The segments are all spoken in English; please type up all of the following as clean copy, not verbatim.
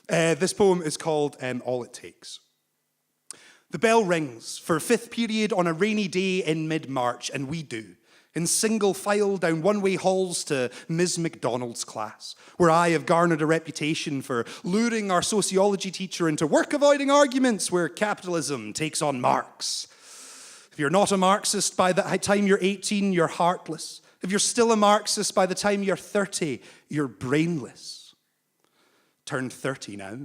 This poem is called All It Takes. The bell rings for fifth period on a rainy day in mid-March, and we do, in single file down one-way halls to Ms. McDonald's class, where I have garnered a reputation for luring our sociology teacher into work-avoiding arguments where capitalism takes on Marx. If you're not a Marxist by the time you're 18, you're heartless. If you're still a Marxist by the time you're 30, you're brainless. Turned 30 now.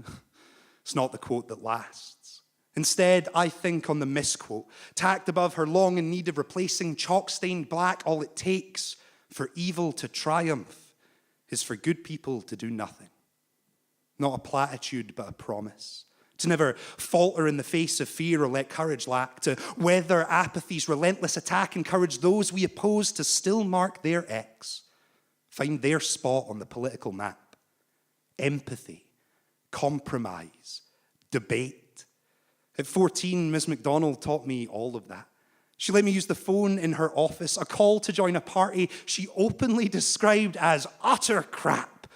It's not the quote that lasts. Instead, I think on the misquote, tacked above her long in need of replacing, chalk-stained black. All it takes for evil to triumph is for good people to do nothing. Not a platitude, but a promise. To never falter in the face of fear or let courage lack. To weather apathy's relentless attack, encourage those we oppose to still mark their X. Find their spot on the political map. Empathy, compromise, debate. At 14, Ms. McDonald taught me all of that. She let me use the phone in her office, a call to join a party she openly described as utter crap.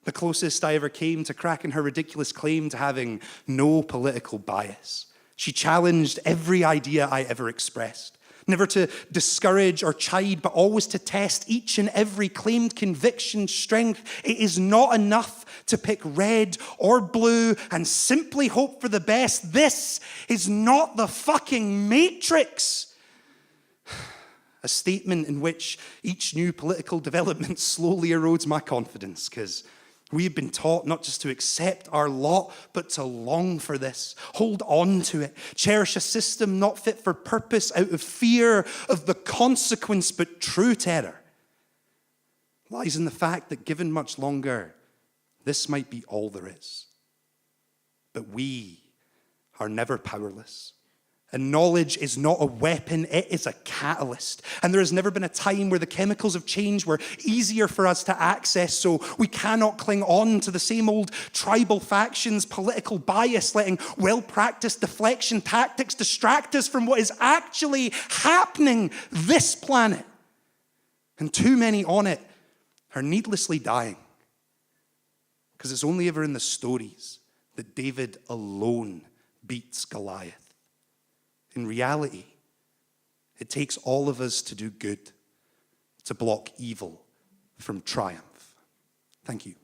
The closest I ever came to cracking her ridiculous claim to having no political bias. She challenged every idea I ever expressed. Never to discourage or chide, but always to test each and every claimed conviction's strength. It is not enough to pick red or blue and simply hope for the best. This is not the fucking Matrix. A statement in which each new political development slowly erodes my confidence, because we have been taught not just to accept our lot, but to long for this, hold on to it, cherish a system not fit for purpose out of fear of the consequence, but true terror lies in the fact that given much longer, this might be all there is. But we are never powerless. And knowledge is not a weapon, it is a catalyst. And there has never been a time where the chemicals of change were easier for us to access, so we cannot cling on to the same old tribal factions, political bias, letting well-practiced deflection tactics distract us from what is actually happening this planet. And too many on it are needlessly dying. Because it's only ever in the stories that David alone beats Goliath. In reality, it takes all of us to do good, to block evil from triumph. Thank you.